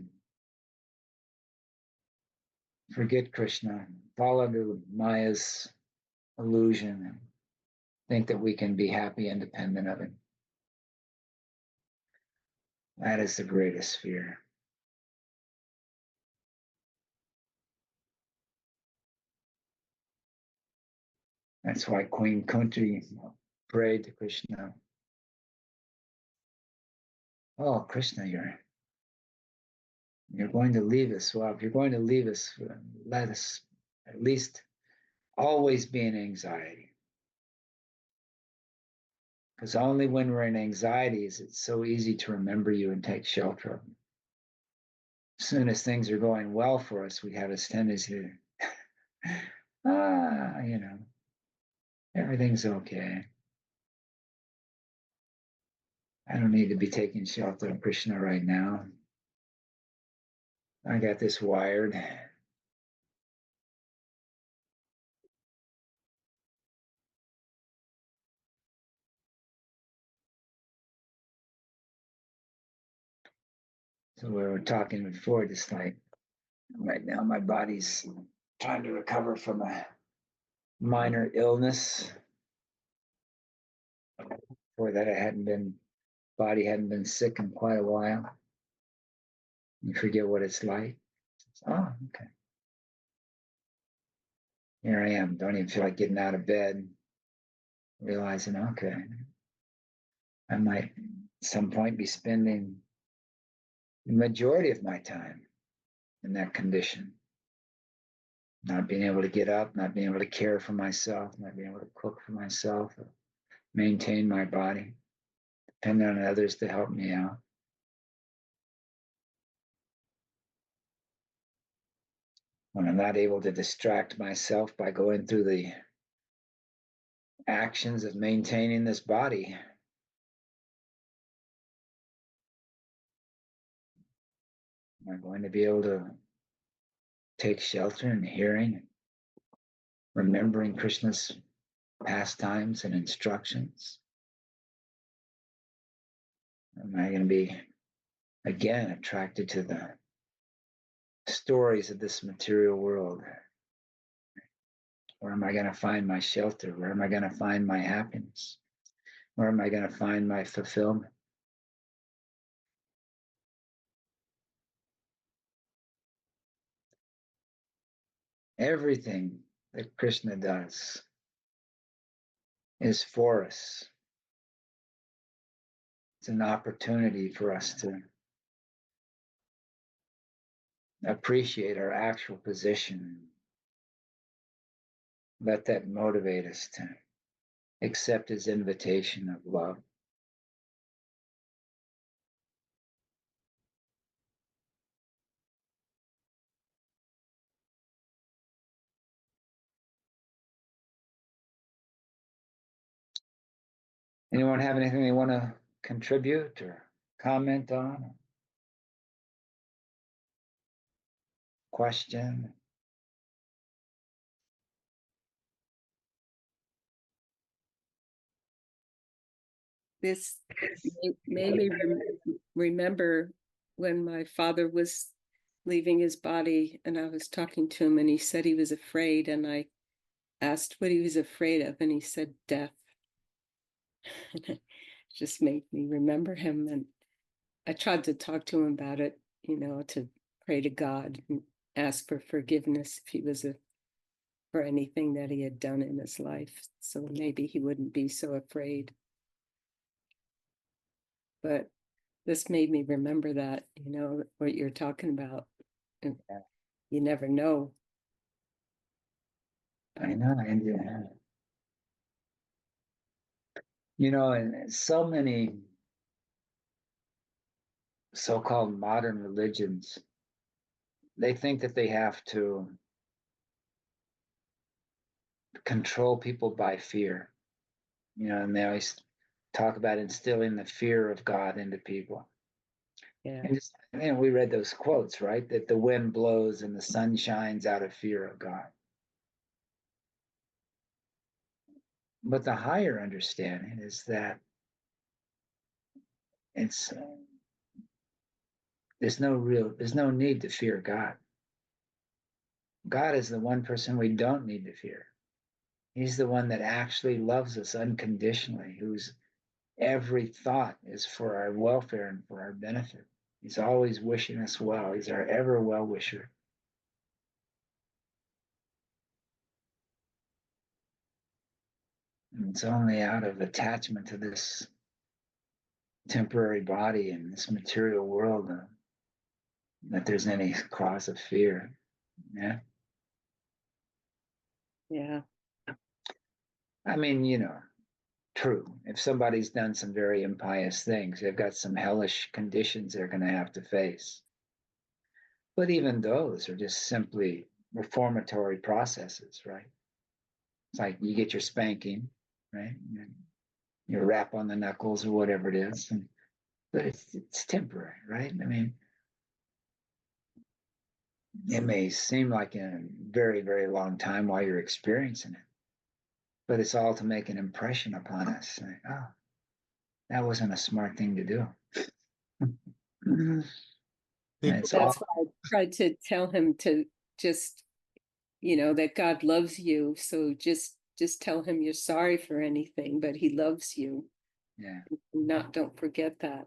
forget Krishna, fall under Maya's illusion, and think that we can be happy independent of him. That is the greatest fear. That's why Queen Kunti prayed to Krishna. Oh, Krishna, you're going to leave us. Well, if you're going to leave us, let us at least always be in anxiety. Because only when we're in anxiety is it so easy to remember you and take shelter of you. As soon as things are going well for us, we have a tendency to, everything's okay. I don't need to be taking shelter of Krishna right now. I got this wired. So we were talking before, just like right now, my body's trying to recover from a minor illness. Before that, body hadn't been sick in quite a while. You forget what it's like. Oh, okay. here I am, don't even feel like getting out of bed, realizing, okay, I might at some point be spending the majority of my time in that condition. Not being able to get up, not being able to care for myself, not being able to cook for myself, or maintain my body, depending on others to help me out. When I'm not able to distract myself by going through the actions of maintaining this body, am I going to be able to take shelter in hearing, remembering Krishna's pastimes and instructions? Am I going to be, again, attracted to the stories of this material world? Where am I going to find my shelter? Where am I going to find my happiness? Where am I going to find my fulfillment? Everything that Krishna does is for us. It's an opportunity for us to appreciate our actual position. Let that motivate us to accept his invitation of love. Anyone have anything they want to contribute or comment on? Question? This made me remember when my father was leaving his body and I was talking to him and he said he was afraid, and I asked what he was afraid of and he said death. And it just made me remember him, and I tried to talk to him about it, to pray to God and ask for forgiveness if he was for anything that he had done in his life, so maybe he wouldn't be so afraid. But this made me remember that, what you're talking about. And you never know. I know. And so many so-called modern religions, they think that they have to control people by fear, and they always talk about instilling the fear of God into people. Yeah. And we read those quotes, right? That the wind blows and the sun shines out of fear of God. But the higher understanding is that there's no need to fear God. God is the one person we don't need to fear. He's the one that actually loves us unconditionally, whose every thought is for our welfare and for our benefit. He's always wishing us well. He's our ever well-wisher. And it's only out of attachment to this temporary body and this material world that there's any cause of fear. Yeah. Yeah. I mean, true. If somebody's done some very impious things, they've got some hellish conditions they're going to have to face. But even those are just simply reformatory processes, right? It's like you get your spanking, right? You rap on the knuckles or whatever it is, but it's temporary, right? I mean, it may seem like a very, very long time while you're experiencing it, but it's all to make an impression upon us. Like, oh, that wasn't a smart thing to do. That's why I tried to tell him to just, that God loves you. So just tell him you're sorry for anything, but he loves you. Yeah. Don't forget that.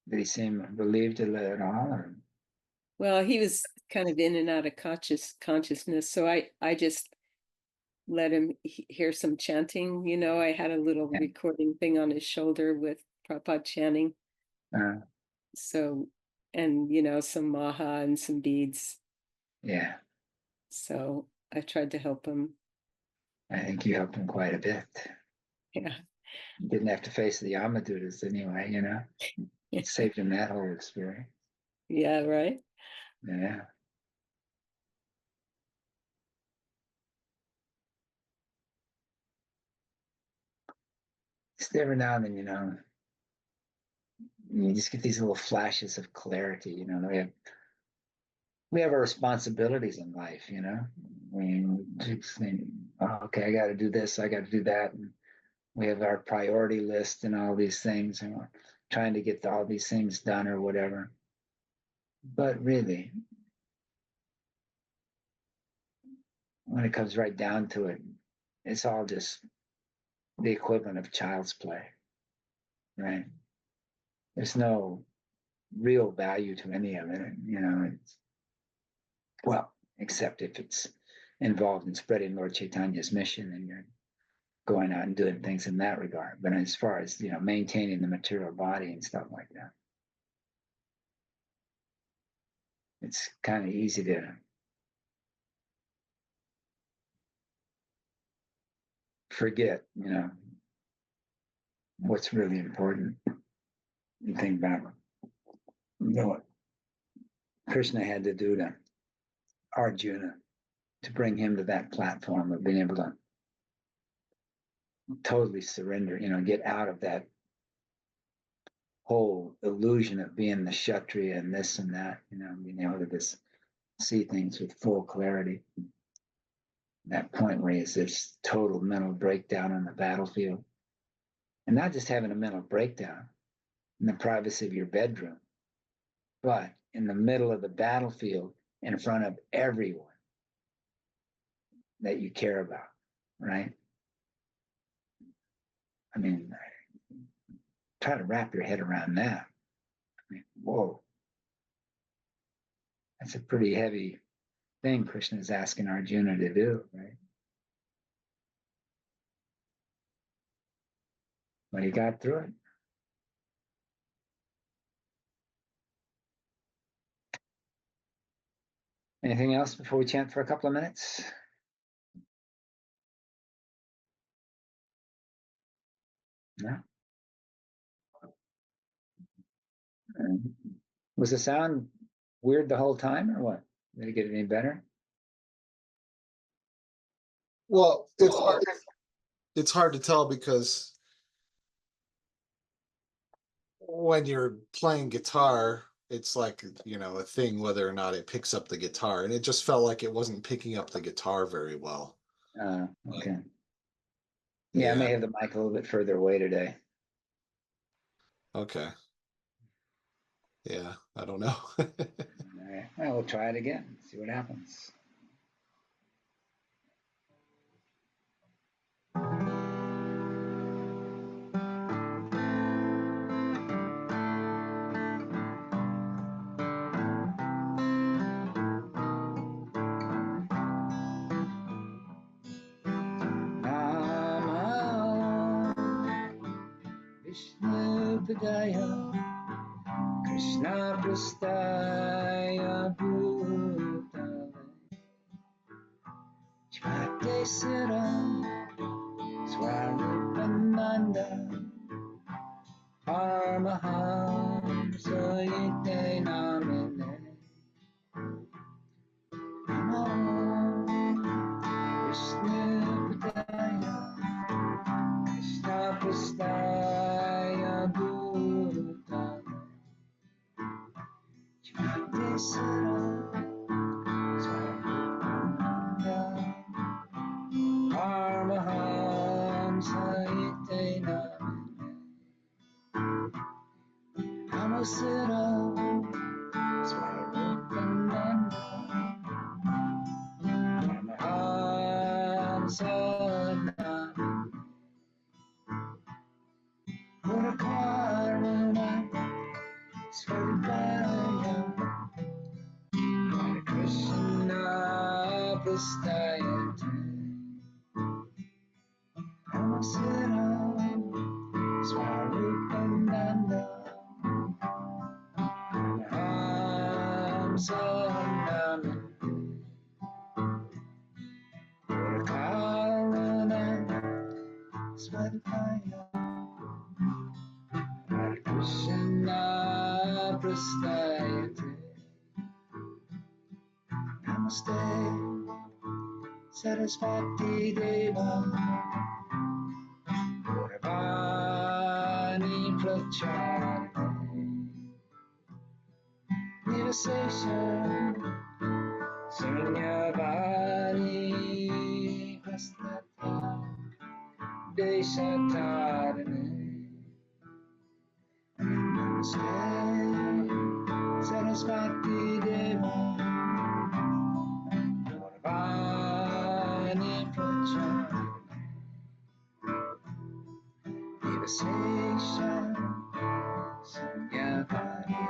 Did he seem relieved at all? Or? Well, he was kind of in and out of consciousness, so I just let him hear some chanting. You know, I had a little recording thing on his shoulder with Prabhupada chanting. So, and you know, some maha and some beads. Yeah. So I tried to help him. I think you helped him quite a bit. Yeah. You didn't have to face the Amadutas anyway, you know. It saved him that whole experience. Yeah, right. Yeah. Just every now and then, you know, you just get these little flashes of clarity, you know. We have our responsibilities in life, you know. We just think, oh, okay, I got to do this, I got to do that. And we have our priority list and all these things, and we're trying to get all these things done or whatever. But really, when it comes right down to it, it's all just the equivalent of child's play, right? There's no real value to any of it, you know. Well, except if it's involved in spreading Lord Chaitanya's mission and you're going out and doing things in that regard. But as far as, you know, maintaining the material body and stuff like that, it's kind of easy to forget, you know, what's really important. You think about, you know, what Krishna had to do to Arjuna to bring him to that platform of being able to totally surrender, you know, get out of that whole illusion of being the Kshatriya and this and that, you know, being able to just see things with full clarity. That point where it's this total mental breakdown on the battlefield. And not just having a mental breakdown in the privacy of your bedroom, but in the middle of the battlefield in front of everyone that you care about, right? I mean, try to wrap your head around that. I mean, whoa. That's a pretty heavy thing Krishna is asking Arjuna to do, right? But he got through it. Anything else before we chant for a couple of minutes? No? Was the sound weird the whole time or what? Did it get any better? Well, it's hard to tell because when you're playing guitar, it's like, you know, a thing whether or not it picks up the guitar, and it just felt like it wasn't picking up the guitar very well. Okay. Yeah, I may Yeah. have the mic a little bit further away today. Okay. Yeah, I don't know. All right. Well, we'll try it again, see what happens. Vishnu Padaya Krishna Prastaya Bhutale Chate Siram Swarupananda Parmaham Sayite Namine Namo Vishnu Padaya Krishna Prastaya Bhutale Chate Siram Swarupananda Parmaham Sayite Namine Namo Siddha Swarupananda Parmaham Sadnam Purakaruna Swarupaya prasthayate Namaskaram Swarupamnanda Nam Sandam Purakarana Swadhyaya Hare Krishna Prasthayate Namaste Sarasvati Deva Gauravani Pracharane Nivasesha Sunyavani Hastata Deshatarane Namaste Sarasvati Deva Gauravani Pracharane Nivasesha Sunyavani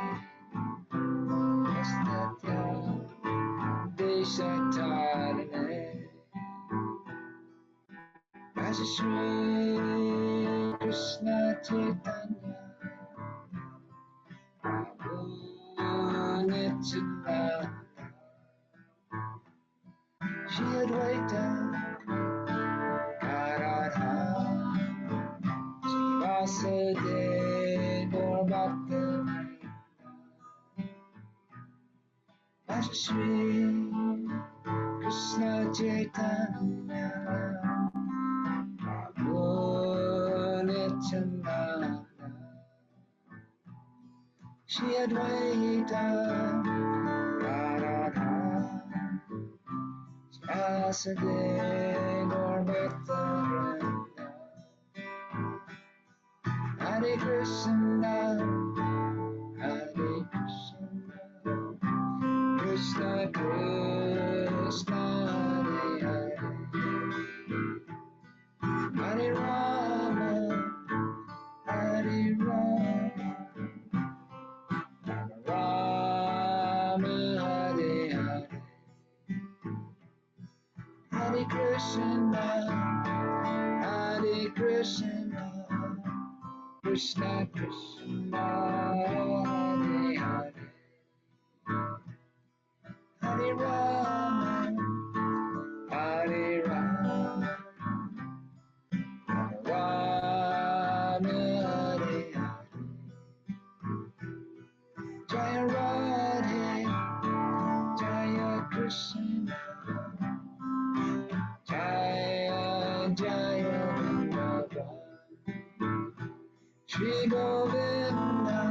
Hastata Deshatarane Raja Shri Krishna Chaitanya Prabhu Nityananda Shri Advaita Gadadhara Vasudeva Bhaktivinoda Raja Shri Krishna Chaitanya Prabhu Nityananda Shri Advaita Gadadhara Vasudeva Bhaktivinoda Hare Krishna Hare Krishna Krishna Krishna Hare Hare Hare Rama Hare Rama Rama Rama Hare Hare Hare Krishna Hare Krishna Krishna Krishna Hare Hare Hare Rama Hare Rama Rama Hare Hare Jaya Radhe Jaya Krishna Jaya Jaya Vrindavan Shri Govinda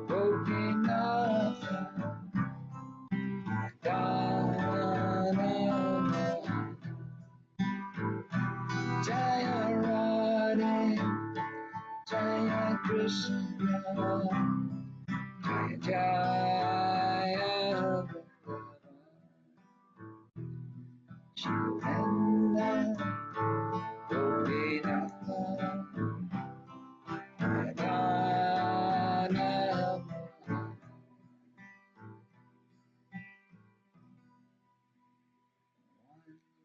Gopinatha Dhanava Jaya Radhe Jaya Krishna Jaya Jaya Vrindavan Shri Govinda Gopinatha Dhanava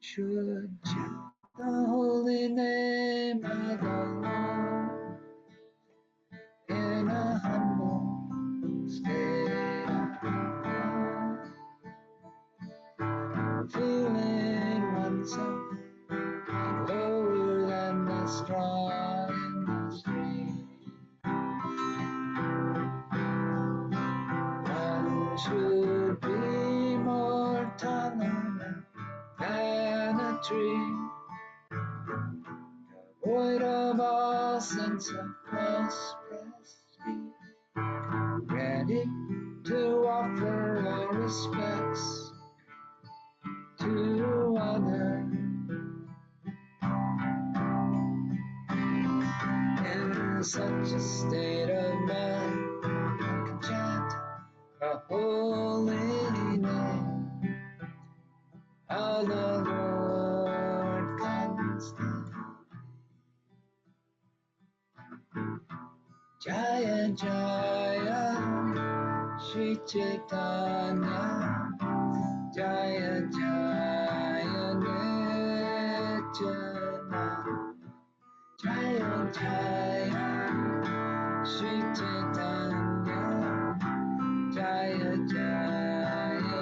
Should chant the holy name of the Lord in a humble state of mind, feeling oneself lower than the straw in the stream. One should be more tolerant than a tree, void of all sense of cross-prestige, ready to offer our respects to others. In such a state of mind, one can chant the holy name of the Lord constantly. Jaya Jaya Shri Chaitanya Jaya Jaya Jana Jaya Jaya Shri Chaitanya Jaya Jaya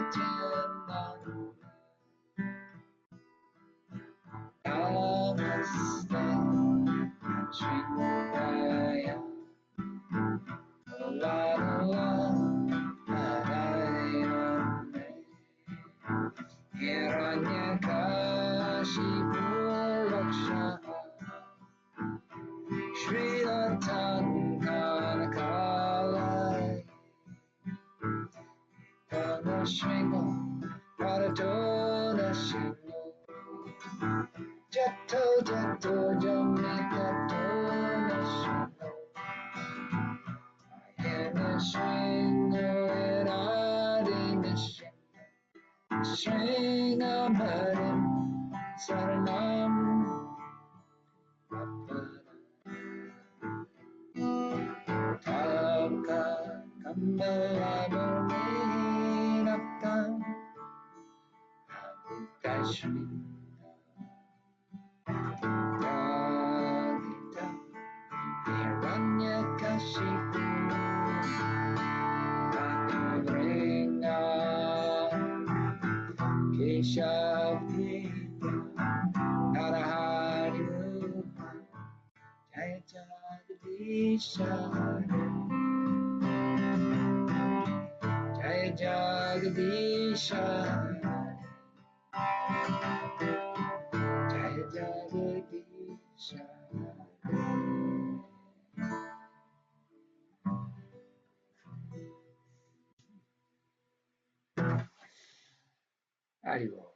Nityananda Namaste Shri Gaya Lalala Narayane Hiranyakashipu Rakshaha Shri Tankanakala Kana Shringa Paratona Shino Jato Jato Jamikatona Shino Yana Shringa Iradi Nishino Shringa Marim Saranam Tabka Kambalamurninakam Kashmina Radhita Hiranyakashipu Radhavringa Keshavita Narahari Rupa Jaya Jagadisha Jaya Jagadisha Jaya Jagadisha Haribo.